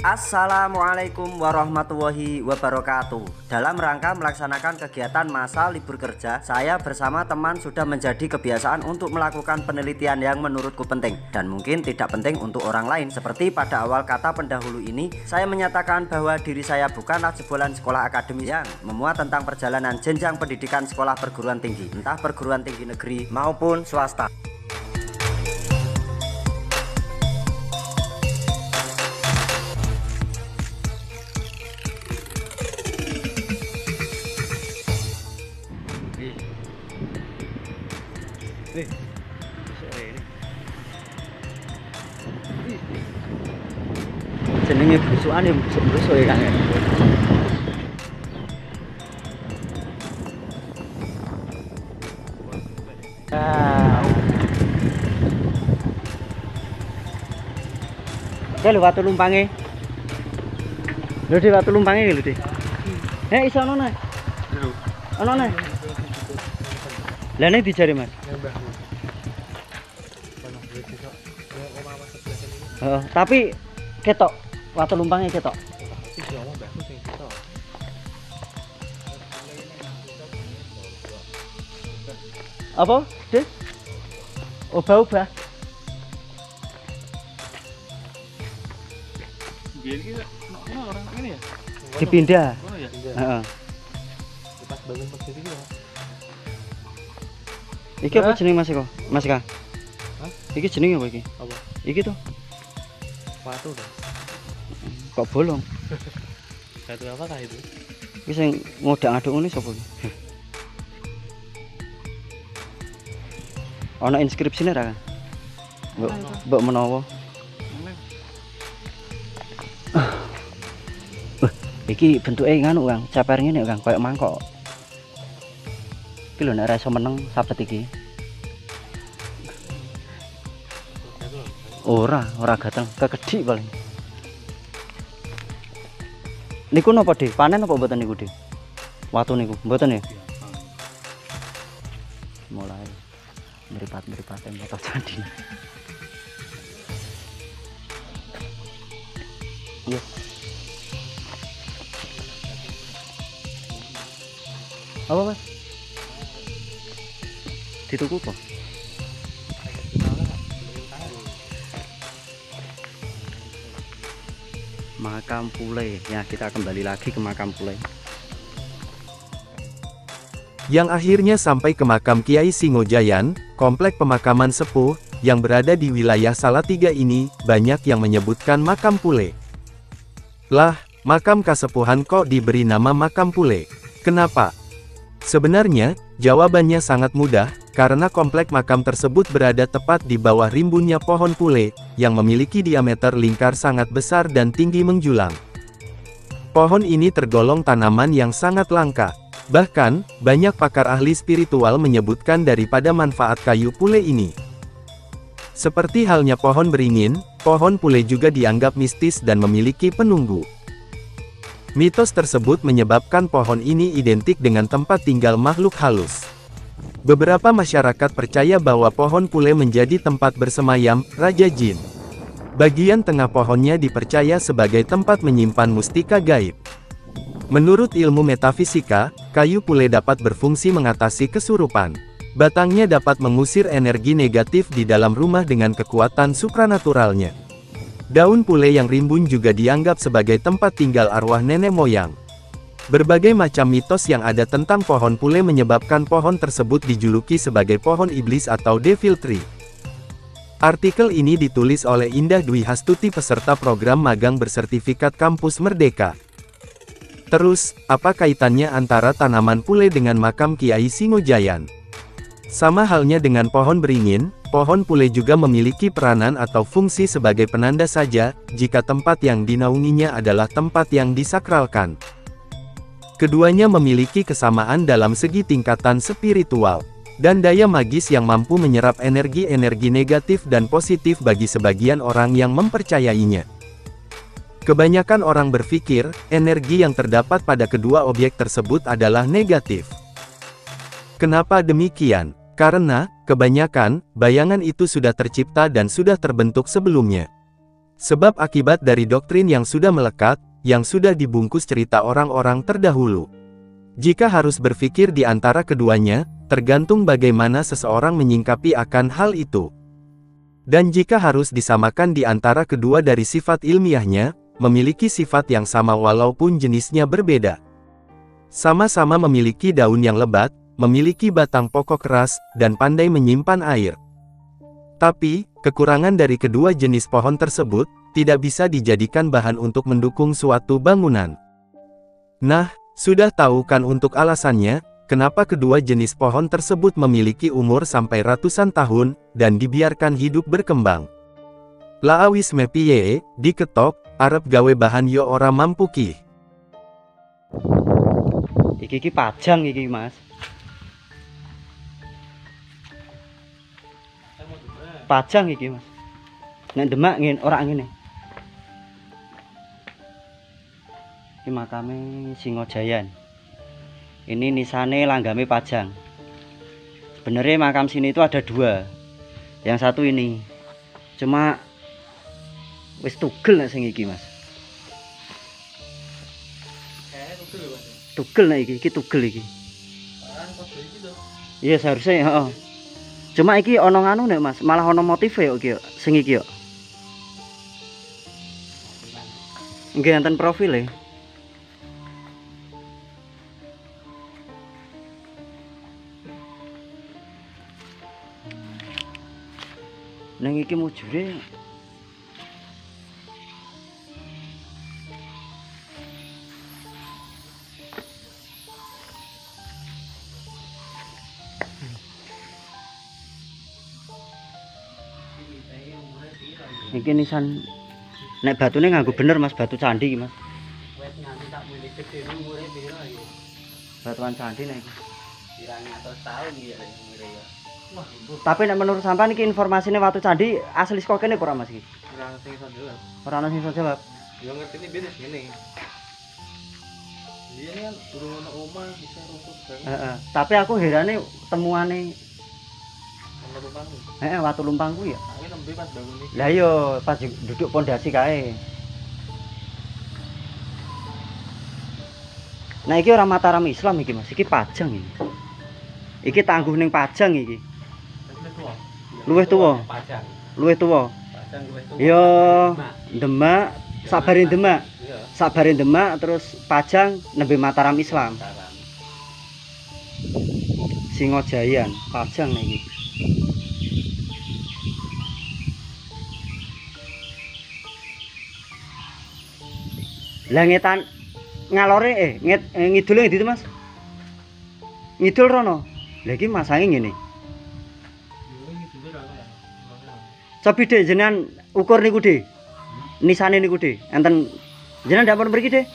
Assalamualaikum warahmatullahi wabarakatuh. Dalam rangka melaksanakan kegiatan masa libur kerja, saya bersama teman sudah menjadi kebiasaan untuk melakukan penelitian yang menurutku penting dan mungkin tidak penting untuk orang lain. Seperti pada awal kata pendahulu ini, saya menyatakan bahwa diri saya bukanlah jebolan sekolah akademis yang memuat tentang perjalanan jenjang pendidikan sekolah perguruan tinggi, entah perguruan tinggi negeri maupun swasta. Jenenge busukane busuk ya Kang. Lho watu lumpange. Lho di watu lumpange lho di. Iso ono nek. Ono nek. Lah nek dijari Mas. Tapi ketok watu lumpangnya ketok. Apa? Deh? Obah-obah. Dipindah. Heeh. Iki apa jenenge Mas kok? Mas Kak. Hah? Iki jenenge apa iki? Apa? Iki tuh. Watu tuh. Kok bolong? Batu apakah itu? Iki sing ngodak-ngaduk ngene sapa iki? Ana inskripsine ra, Kang? Mbok menawa. Iki bentuke nganu, Kang, ceper ngene, Kang, koyo mangkok. Iki lho nek ra iso meneng sabet iki. Ora gatel, kekedhik paling. Niku napa, Dik? Panen apa mboten niku, Dik? Watu niku, mboten ya? Mulai meripat-meripat motor jadi. Iya. Apa, Mas? Dituku apa? Makam Pule. Ya, kita kembali lagi ke makam Pule. Yang akhirnya sampai ke makam Kiai Singojayan, komplek pemakaman sepuh, yang berada di wilayah Salatiga ini, banyak yang menyebutkan makam Pule. Lah, makam kasepuhan kok diberi nama makam Pule? Kenapa? Sebenarnya, jawabannya sangat mudah, karena komplek makam tersebut berada tepat di bawah rimbunnya pohon pule, yang memiliki diameter lingkar sangat besar dan tinggi menjulang. Pohon ini tergolong tanaman yang sangat langka. Bahkan, banyak pakar ahli spiritual menyebutkan daripada manfaat kayu pule ini. Seperti halnya pohon beringin, pohon pule juga dianggap mistis dan memiliki penunggu. Mitos tersebut menyebabkan pohon ini identik dengan tempat tinggal makhluk halus. Beberapa masyarakat percaya bahwa pohon pule menjadi tempat bersemayam Raja Jin. Bagian tengah pohonnya dipercaya sebagai tempat menyimpan mustika gaib. Menurut ilmu metafisika, kayu pule dapat berfungsi mengatasi kesurupan. Batangnya dapat mengusir energi negatif di dalam rumah dengan kekuatan supranaturalnya. Daun pule yang rimbun juga dianggap sebagai tempat tinggal arwah nenek moyang. Berbagai macam mitos yang ada tentang pohon pule menyebabkan pohon tersebut dijuluki sebagai pohon iblis atau devil tree. Artikel ini ditulis oleh Indah Dwi Hastuti, peserta program magang bersertifikat Kampus Merdeka. Terus, apa kaitannya antara tanaman pule dengan makam Kiai Singojayan? Sama halnya dengan pohon beringin, pohon pule juga memiliki peranan atau fungsi sebagai penanda saja, jika tempat yang dinaunginya adalah tempat yang disakralkan. Keduanya memiliki kesamaan dalam segi tingkatan spiritual, dan daya magis yang mampu menyerap energi-energi negatif dan positif bagi sebagian orang yang mempercayainya. Kebanyakan orang berpikir, energi yang terdapat pada kedua objek tersebut adalah negatif. Kenapa demikian? Karena, kebanyakan, bayangan itu sudah tercipta dan sudah terbentuk sebelumnya. Sebab akibat dari doktrin yang sudah melekat, yang sudah dibungkus cerita orang-orang terdahulu. Jika harus berpikir di antara keduanya, tergantung bagaimana seseorang menyingkapi akan hal itu. Dan jika harus disamakan di antara kedua dari sifat ilmiahnya, memiliki sifat yang sama walaupun jenisnya berbeda. Sama-sama memiliki daun yang lebat, memiliki batang pokok keras, dan pandai menyimpan air. Tapi, kekurangan dari kedua jenis pohon tersebut, tidak bisa dijadikan bahan untuk mendukung suatu bangunan. Nah, sudah tahu kan untuk alasannya, kenapa kedua jenis pohon tersebut memiliki umur sampai ratusan tahun, dan dibiarkan hidup berkembang. Laawis mepiye, diketok, arep gawe bahan yo ora mampu ki. Iki pajang iki, Mas. Pajang iki, Mas. Nek Demak ngene, ora ngene. Iki makame Singojayan. Ini nisane langgame Pajang. Sebenarnya makam sini itu ada 2. Yang satu ini. Cuma wis tugel nek sing iki, Mas. Tugel nek iki tugel iki. Iya seharusnya, heeh. Cuma iki ono nganu nek Mas, malah ono motif ya iki sing iki yo. Nggih enten profil e. Nang iki mujure iki nisan nek batune nganggo bener Mas, batu candi iki Mas. Batuan candi nek iki. Pirang atus tahun iki ya umure ya. Tapi nek menurut sampean iki informasinya watu candi asli saka kene ora Mas iki? Ora ono sing iso jawab. Ora ono sing iso jawab. Ya ngertine benes ngene. Dia kan durung ono omah bisa runtuh banget. Heeh. Tapi aku herane temuane Lumpangku. watu lumpangku ya. Aku nembe pas bangun iki. Lah iya pas duduk pondasi kae. Nah iki ora Mataram Islam iki Mas, iki Pajang iki. Iki tangguh ning Pajang iki. Luwih tuwa. Pajang. Luwih tuwa. Pajang luwih tuwa. Ya Demak, sabare Demak. Sabare Demak terus Pajang nembe Mataram Islam. Singojayan, Pajang nek iki. Lah ngetan ngalore ngidule ndi Mas? Ngidul rono. Lah iki masange ngene. Cobi deh jenengan ukur niku deh. Nisane niku deh. Enten jenengan ndak pun mriki deh.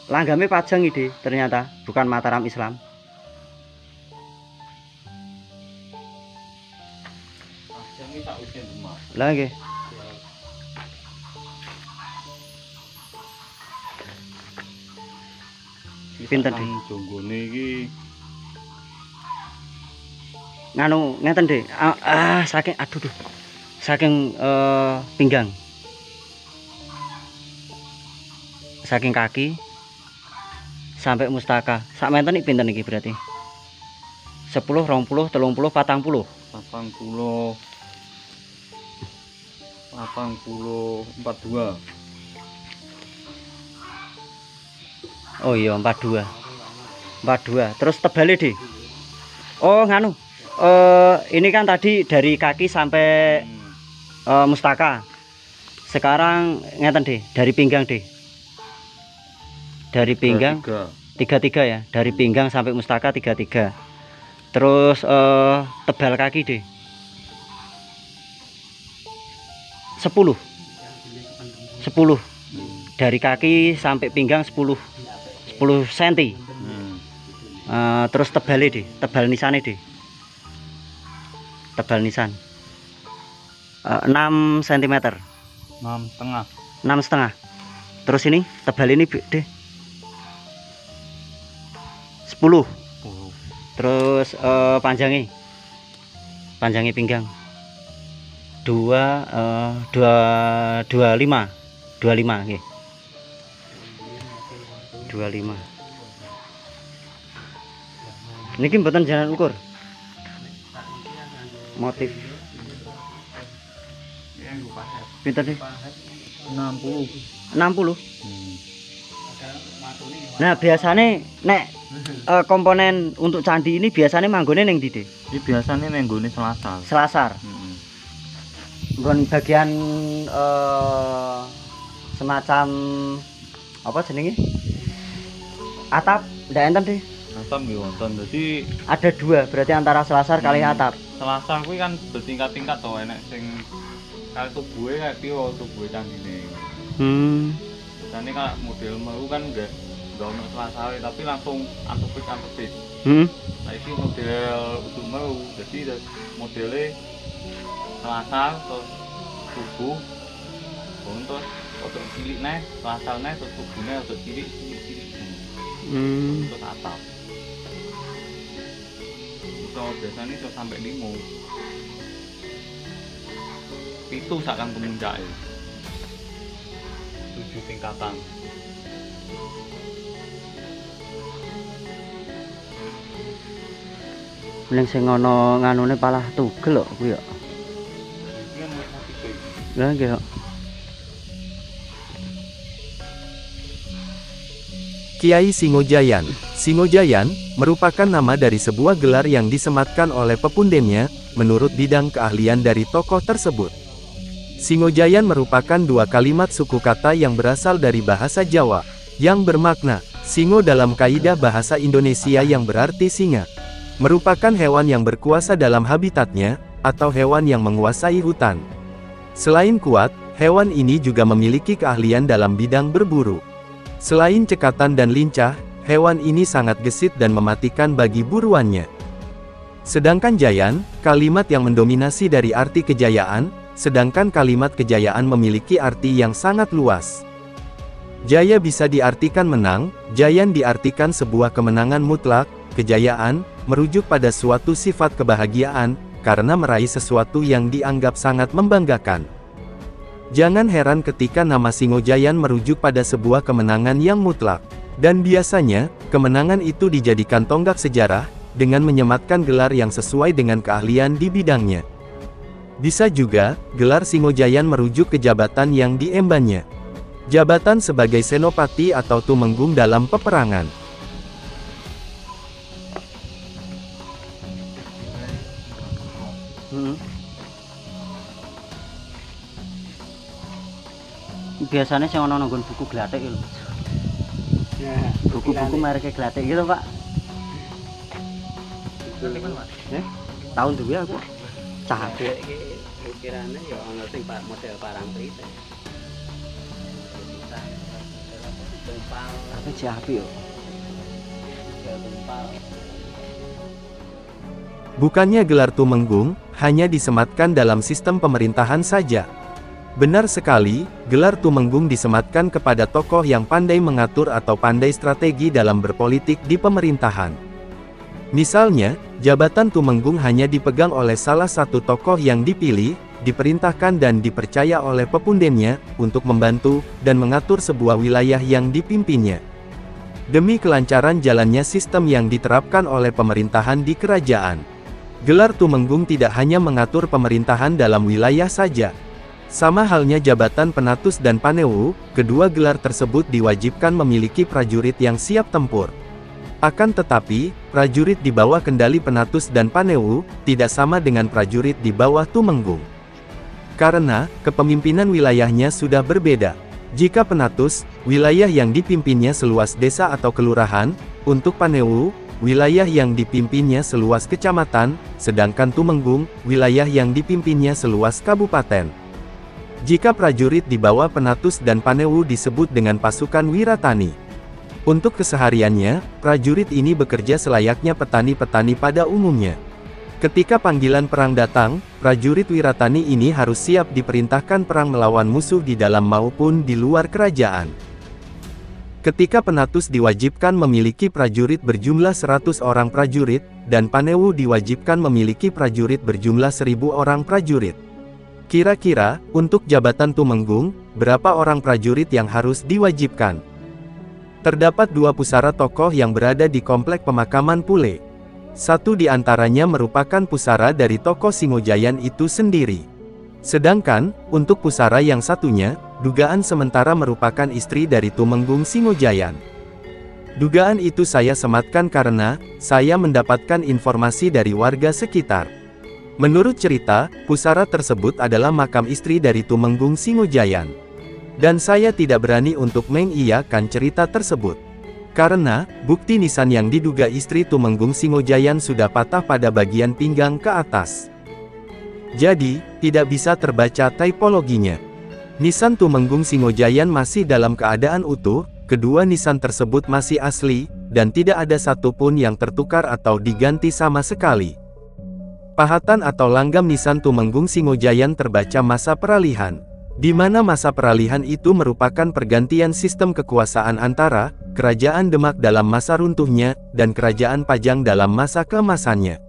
Langgame Pajang iki ternyata bukan Mataram Islam. Pajang iki tak usin Demak. Lah nggih. Pinten deh. Jonggone iki Nganu ngeten deh. Saking aduh duh. Saking pinggang. Saking kaki sampai mustaka. Sak menten iki pinten iki berarti? 10, 20, 30, 40. 80 42. Oh iya 42. 42. Terus tebalnya deh. Oh nganu. Ini kan tadi dari kaki sampai mustaka. Sekarang ngeten deh, dari pinggang deh. Dari pinggang 33 ya, dari pinggang sampai mustaka 33. Terus tebal kaki deh 10. 10. Dari kaki sampai pinggang 10 cm. Terus tebalnya deh, tebal nisannya deh. Tebal nisan 6 cm. 6,5. 6,5. Terus ini tebal ini deh 10. Terus panjangnya pinggang 12 25 nggih. 25. Niki mboten jalan ukur. Motif. Pinten sih? 60. 60. Nah, biasanya nek komponen untuk candi ini biasanya manggone ning ndi, Dik? Ini biasanya nenggone Selasar. Selasar. Nggon bagian semacam apa jenenge? Atap, ndak enten, Dik. Atap nggih wonten. Dadi Ada dua, berarti antara selasar kali atap. Selasar kuwi kan bertingkat-tingkat to, enek sing kali tubuhe kayak piye tubuhe candine. Biasanya kalau model mau kan enggak ono selasar tapi langsung antepis. Nah iki model utuh mau, jadi modelnya selasar terus tubuh, terus otot cilik neh, selasar neh, terus tubuhnya otot cilik. Terus atap. So biasanya iso sampai 5. 7 sakan kemuncake. 7 tingkatan. Ning sing ana nganune palah tugel kok kuwi ya. Iki kan motif. Lah nggih kok. Kiai Singojayan. Singojayan merupakan nama dari sebuah gelar yang disematkan oleh pepundennya, menurut bidang keahlian dari tokoh tersebut. Singojayan merupakan dua kalimat suku kata yang berasal dari bahasa Jawa, yang bermakna singo dalam kaidah bahasa Indonesia yang berarti singa. Merupakan hewan yang berkuasa dalam habitatnya, atau hewan yang menguasai hutan. Selain kuat, hewan ini juga memiliki keahlian dalam bidang berburu. Selain cekatan dan lincah, hewan ini sangat gesit dan mematikan bagi buruannya. Sedangkan Jayan, kalimat yang mendominasi dari arti kejayaan, sedangkan kalimat kejayaan memiliki arti yang sangat luas. Jaya bisa diartikan menang, Jayan diartikan sebuah kemenangan mutlak, kejayaan, merujuk pada suatu sifat kebahagiaan, karena meraih sesuatu yang dianggap sangat membanggakan. Jangan heran ketika nama Singojayan merujuk pada sebuah kemenangan yang mutlak. Dan biasanya, kemenangan itu dijadikan tonggak sejarah, dengan menyematkan gelar yang sesuai dengan keahlian di bidangnya. Bisa juga, gelar Singojayan merujuk ke jabatan yang diembannya. Jabatan sebagai senopati atau tumenggung dalam peperangan. Biasanya sing ana nanggon buku glathik lho. Buku-buku merek glathik gitu, Pak. Tahun duwe aku. Cah iki ukirane ya ana sing model parangtritis. Tapi apik yo. Bukannya gelar tumenggung hanya disematkan dalam sistem pemerintahan saja. Benar sekali, gelar tumenggung disematkan kepada tokoh yang pandai mengatur atau pandai strategi dalam berpolitik di pemerintahan. Misalnya, jabatan tumenggung hanya dipegang oleh salah satu tokoh yang dipilih, diperintahkan dan dipercaya oleh pepundennya, untuk membantu, dan mengatur sebuah wilayah yang dipimpinnya. Demi kelancaran jalannya sistem yang diterapkan oleh pemerintahan di kerajaan. Gelar tumenggung tidak hanya mengatur pemerintahan dalam wilayah saja. Sama halnya jabatan penatus dan panewu, kedua gelar tersebut diwajibkan memiliki prajurit yang siap tempur. Akan tetapi, prajurit di bawah kendali penatus dan panewu, tidak sama dengan prajurit di bawah tumenggung. Karena, kepemimpinan wilayahnya sudah berbeda. Jika penatus, wilayah yang dipimpinnya seluas desa atau kelurahan, untuk panewu, wilayah yang dipimpinnya seluas kecamatan, sedangkan tumenggung, wilayah yang dipimpinnya seluas kabupaten. Jika prajurit di bawah penatus dan panewu disebut dengan pasukan wiratani. Untuk kesehariannya, prajurit ini bekerja selayaknya petani-petani pada umumnya. Ketika panggilan perang datang, prajurit wiratani ini harus siap diperintahkan perang melawan musuh di dalam maupun di luar kerajaan. Ketika penatus diwajibkan memiliki prajurit berjumlah 100 orang prajurit, dan panewu diwajibkan memiliki prajurit berjumlah 1000 orang prajurit. Kira-kira, untuk jabatan Tumenggung, berapa orang prajurit yang harus diwajibkan? Terdapat 2 pusara tokoh yang berada di komplek pemakaman Pule. Satu di antaranya merupakan pusara dari tokoh Singojayan itu sendiri. Sedangkan, untuk pusara yang satunya, dugaan sementara merupakan istri dari Tumenggung Singojayan. Dugaan itu saya sematkan karena, saya mendapatkan informasi dari warga sekitar. Menurut cerita, pusara tersebut adalah makam istri dari Tumenggung Singojayan. Dan saya tidak berani untuk mengiyakan cerita tersebut. Karena, bukti nisan yang diduga istri Tumenggung Singojayan sudah patah pada bagian pinggang ke atas. Jadi, tidak bisa terbaca tipologinya. Nisan Tumenggung Singojayan masih dalam keadaan utuh, kedua nisan tersebut masih asli, dan tidak ada satupun yang tertukar atau diganti sama sekali. Pahatan atau langgam nisan Tumenggung Singojayan terbaca masa peralihan, di mana masa peralihan itu merupakan pergantian sistem kekuasaan antara Kerajaan Demak dalam masa runtuhnya, dan Kerajaan Pajang dalam masa keemasannya.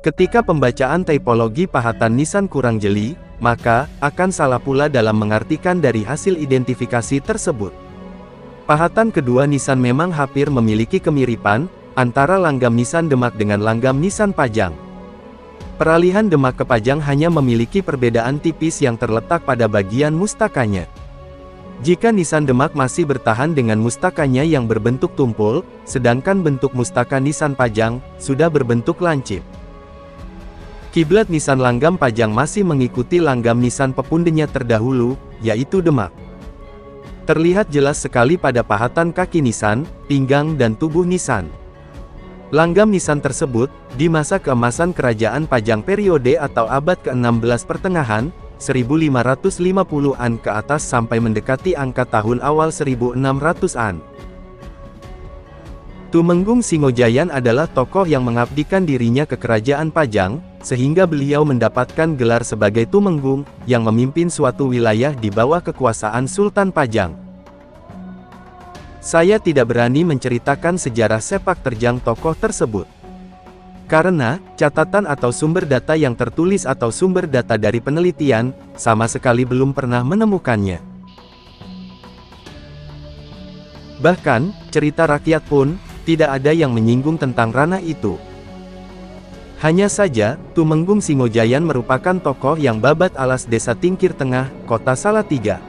Ketika pembacaan tipologi pahatan nisan kurang jeli, maka akan salah pula dalam mengartikan dari hasil identifikasi tersebut. Pahatan kedua nisan memang hampir memiliki kemiripan antara langgam nisan Demak dengan langgam nisan Pajang. Peralihan Demak ke Pajang hanya memiliki perbedaan tipis yang terletak pada bagian mustakanya. Jika nisan Demak masih bertahan dengan mustakanya yang berbentuk tumpul, sedangkan bentuk mustaka nisan Pajang sudah berbentuk lancip. Kiblat nisan langgam Pajang masih mengikuti langgam nisan pepundenya terdahulu, yaitu Demak. Terlihat jelas sekali pada pahatan kaki nisan, pinggang dan tubuh nisan. Langgam nisan tersebut, di masa keemasan Kerajaan Pajang periode atau abad ke-16 pertengahan, 1550-an ke atas sampai mendekati angka tahun awal 1600-an. Tumenggung Singojayan adalah tokoh yang mengabdikan dirinya ke Kerajaan Pajang, sehingga beliau mendapatkan gelar sebagai Tumenggung, yang memimpin suatu wilayah di bawah kekuasaan Sultan Pajang. Saya tidak berani menceritakan sejarah sepak terjang tokoh tersebut. Karena, catatan atau sumber data yang tertulis atau sumber data dari penelitian, sama sekali belum pernah menemukannya. Bahkan, cerita rakyat pun, tidak ada yang menyinggung tentang ranah itu. Hanya saja, Tumenggung Singojayan merupakan tokoh yang babat alas desa Tingkir Tengah, kota Salatiga.